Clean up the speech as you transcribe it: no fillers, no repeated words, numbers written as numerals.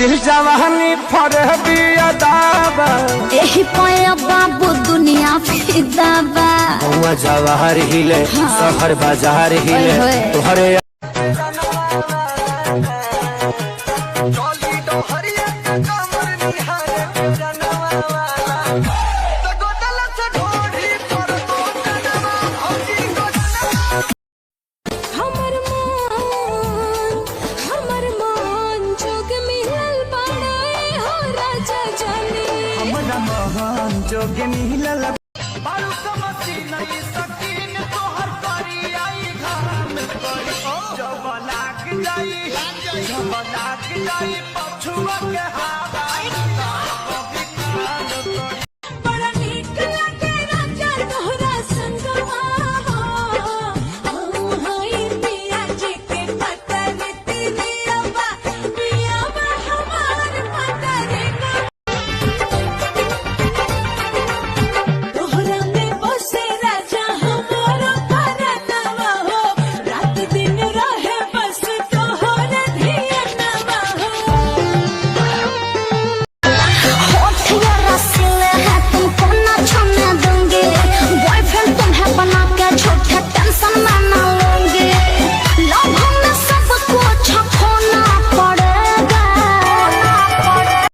दिल जवानी फर बिया दाबा एही पाया बाबू दुनिया फिदा बा। हुआ जवाहर हिले शहर बाजार हिले तोहरे जोगे मिलल बारू समझी नहीं सकीन तोहर करी आई घर में पड़ी जब लाग जाई पछुआ के हाथ